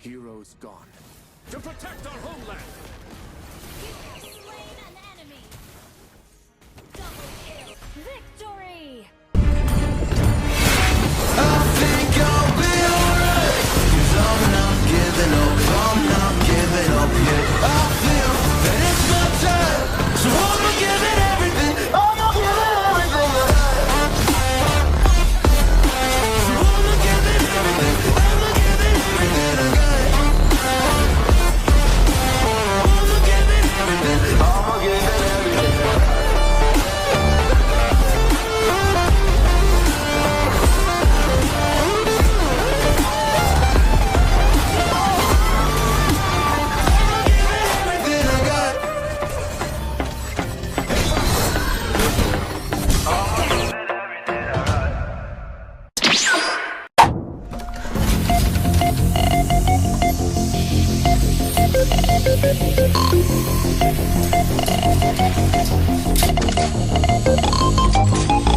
Heroes gone. To protect our homeland! You have slain an enemy! Double kill! Victory! I think I'll be alright, 'cause I'm not giving up yet. I feel that it's my time, so I'ma give it everything. I'ma give it everything I got. So I'ma give it everything. I'ma give it everything I got. I'ma give it everything. I'ma give it everything I got.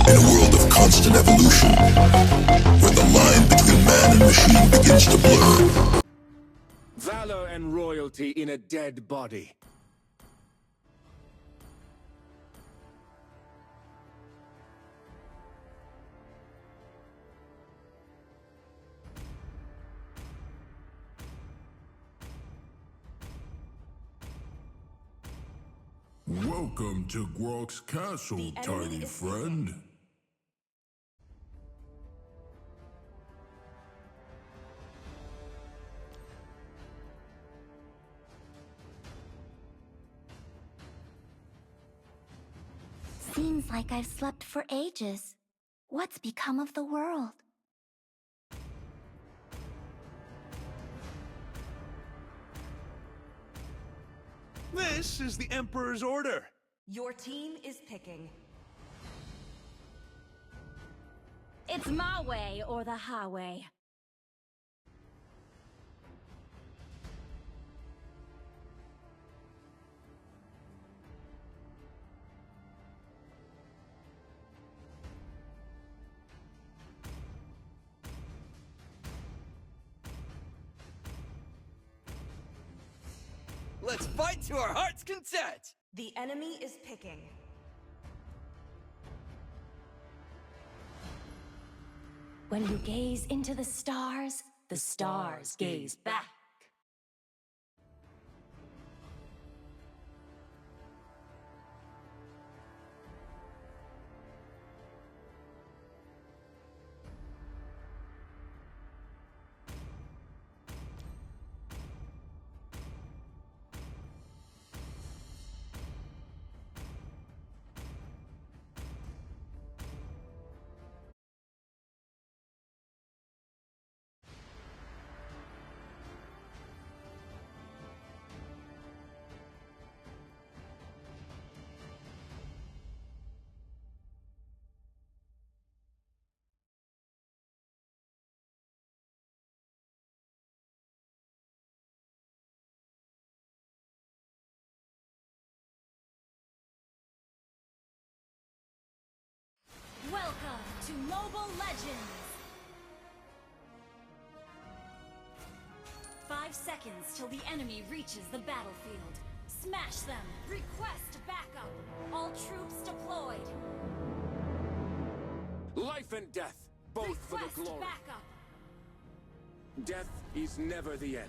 In a world of constant evolution, where the line between man and machine begins to blur, Valor and royalty in a dead body. Welcome to Grok's castle, tiny friend. Seems like I've slept for ages. What's become of the world? This is the Emperor's order. Your team is picking. It's my way or the highway. Let's fight to our heart's content! The enemy is picking. When you gaze into the stars gaze back. Welcome to Mobile Legends! 5 seconds till the enemy reaches the battlefield. Smash them! Request backup! All troops deployed! Life and death, both for the glory. Backup! Death is never the end.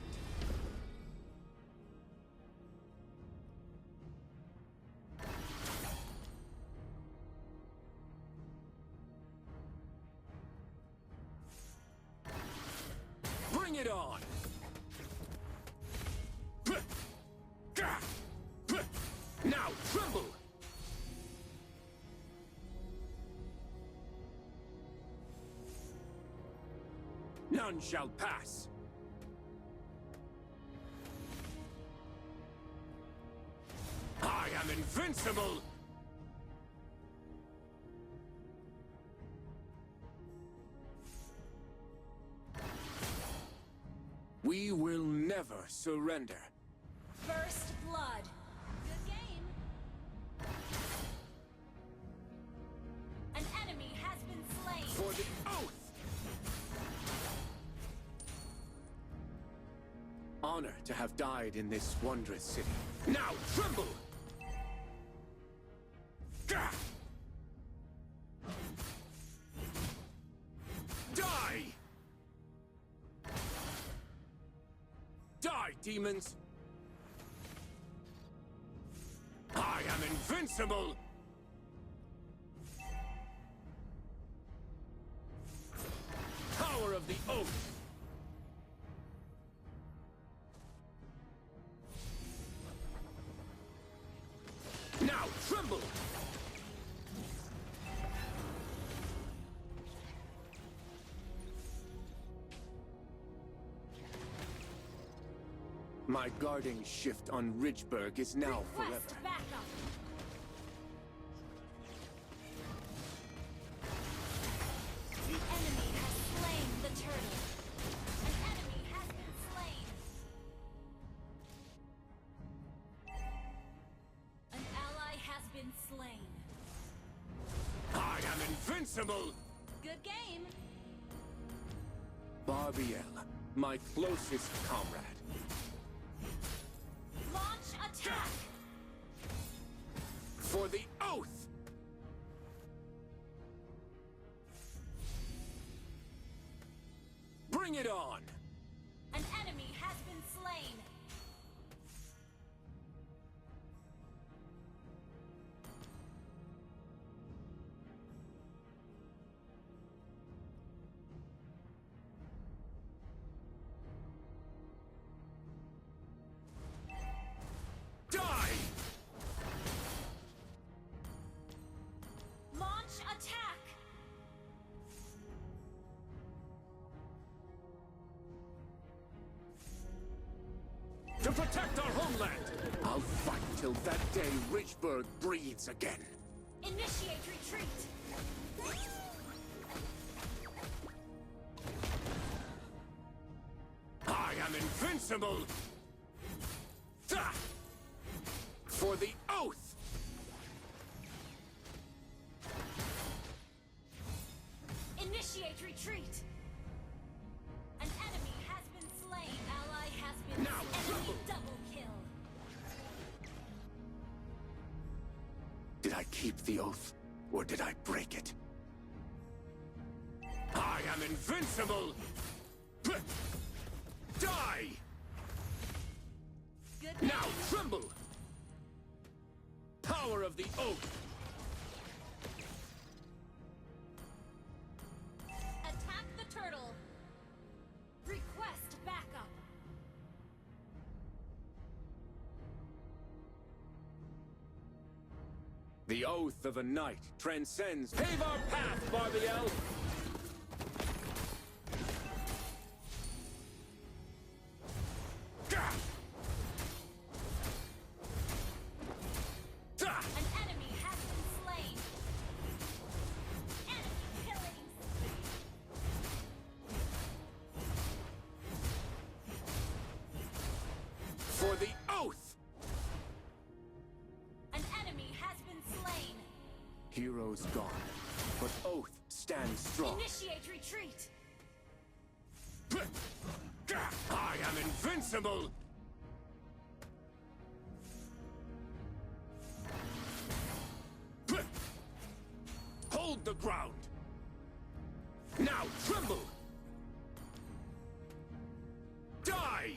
Bring it on! Now tremble! None shall pass. I am invincible! We will never surrender. First blood. Good game. An enemy has been slain. For the oath! honor to have died in this wondrous city. Now tremble! Gah! Die! Die, demons! I am invincible! Power of the Oath! Now tremble! My guarding shift on Ridgeburg is now forever. Request backup. The enemy has slain the turtle. An enemy has been slain. An ally has been slain. I am invincible! Good game. Barbiel, my closest comrade. Launch attack. For the Oath! Bring it on! An enemy has been slain. Die! Launch attack. To protect our homeland! I'll fight till that day Ridgeburg breathes again. Initiate retreat. I am invincible! Ha! For the Oath! Initiate retreat. An enemy has been slain. Ally has been Now enemy tremble. double kill. Did I keep the Oath, or did I break it? I am invincible! Die! Good Now tremble! Power of the Oath! Attack the turtle. Request backup. The Oath of a Knight transcends. Pave our path, Barbiel! Gah! Ah! An enemy has been slain. Enemy killing spree. For the Oath! An enemy has been slain. Heroes gone, but Oath stands strong. Initiate retreat. I am invincible! Hold the ground! Now tremble! Die!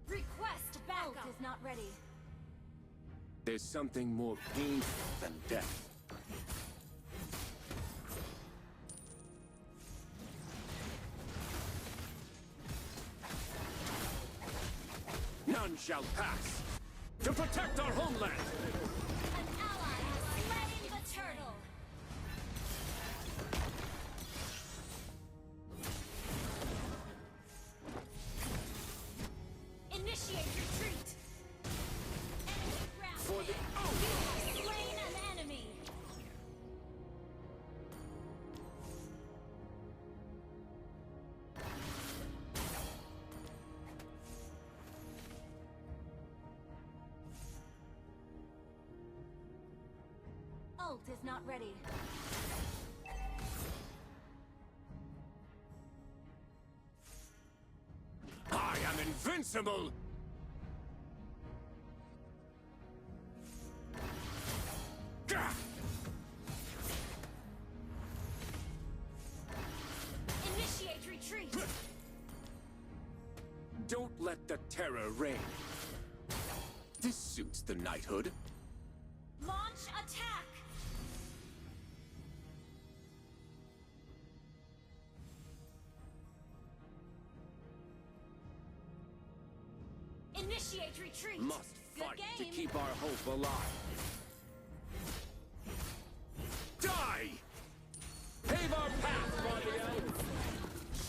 Request backup. Ult is not ready. There's something more painful than death. None shall pass! To protect our homeland! An ally has slain the turtle. Initiate retreat. Enemy ground. For the You Oath! have slain an enemy. Ult is not ready. invincible! Gah! Initiate retreat. Don't let the terror reign. This suits the knighthood. Launch attack. Initiate retreat. Must Good fight to game. keep our hope alive. Die! Pave our path, Barbiel!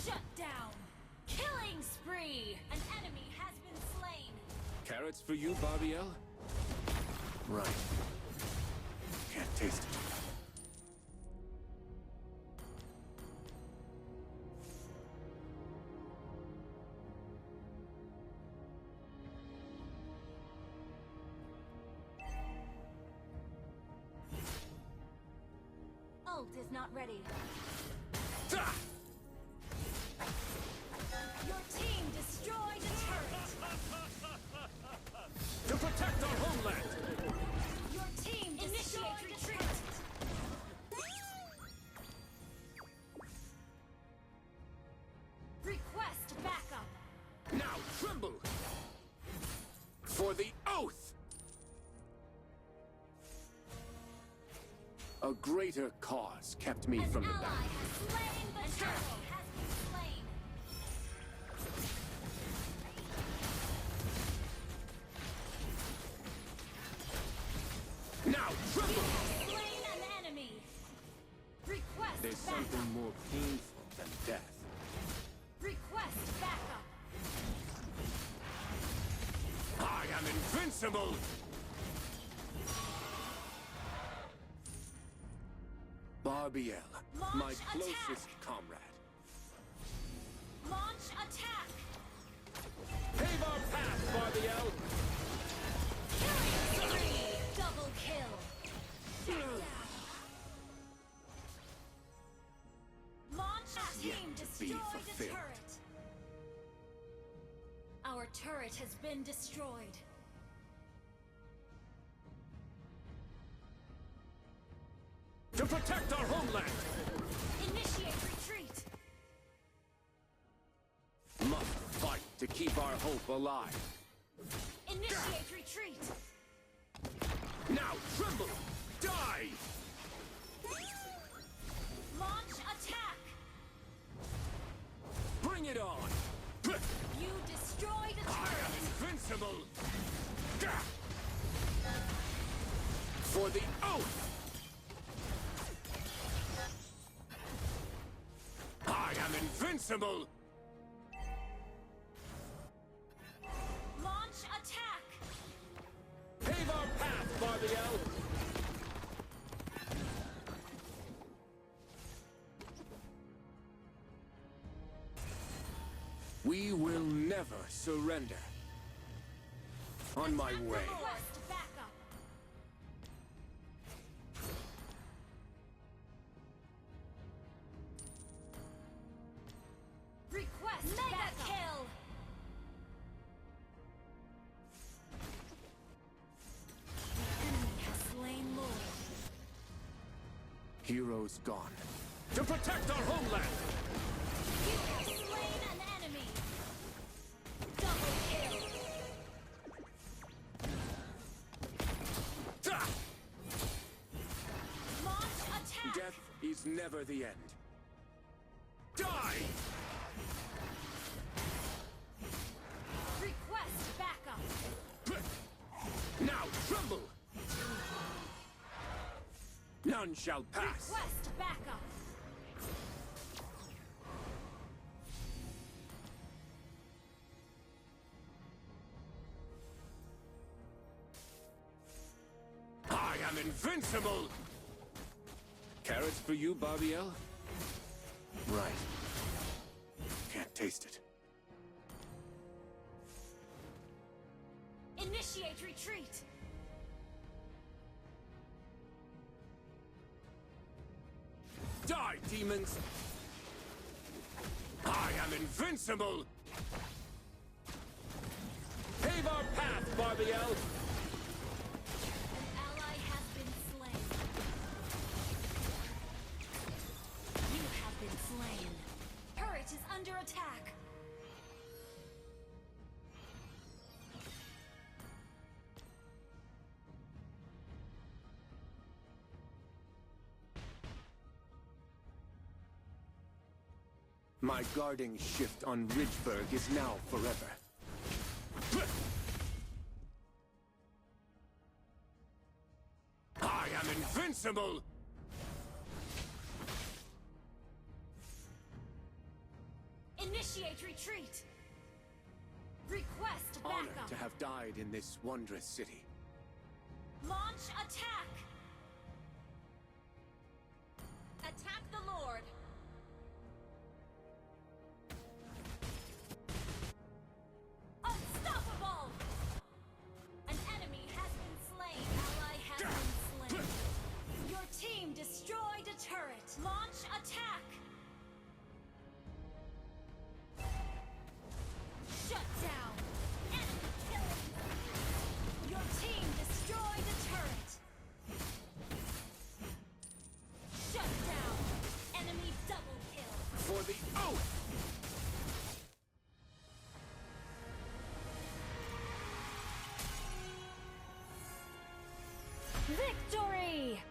Shut down. Killing spree. An enemy has been slain. Carrots for you, Barbiel? Right. Can't taste it. Ult is not ready. Ah! Your team destroyed a turret. To protect our homeland! Your team initiate retreat. Request backup. Now tremble! For the oath! A greater cause kept me An from the ally battle. has slain the turret. Has been slain. Now tremble! Slain an enemy. Request There's backup. something more painful than death. Request backup. I am invincible! Barbiel, Launch my attack! closest comrade. Launch attack. Pave our path, Barbiel! Killing spree. Double kill. Launch Yet team to be destroyed the fulfilled. turret. Our turret has been destroyed. To protect our homeland! Initiate retreat. Must fight to keep our hope alive. Initiate retreat. Now tremble! Die! Launch attack. Bring it on! You destroyed a I am turret. invincible! Gah! For the oath! I am invincible! Launch attack. Pave our path, Barbiel! We will never surrender. On my way. Request backup. Request mega kill. The enemy has slain Lord. Heroes gone. To protect our homeland! You have slain an enemy. Double kill. Ah! Launch attack. Death is never the end. Die! Request backup. Now tremble! None shall pass! Request backup. I am invincible! Carrots for you, Barbiel? Right. Can't taste it. Initiate retreat. Die, demons! I am invincible! Barbiel! An ally has been slain. You have been slain. Turret is under attack. My guarding shift on Ridgeburg is now forever. I am invincible! Initiate retreat. Request Honored backup. to have died in this wondrous city. Launch attack. Attack the Lord. Unstoppable! An enemy has been slain. Ally has been slain. Your team destroyed a turret. Launch attack. Shut down. Enemy killing. Your team destroyed a turret. Shut down. Enemy double kill. For the oath! Victory!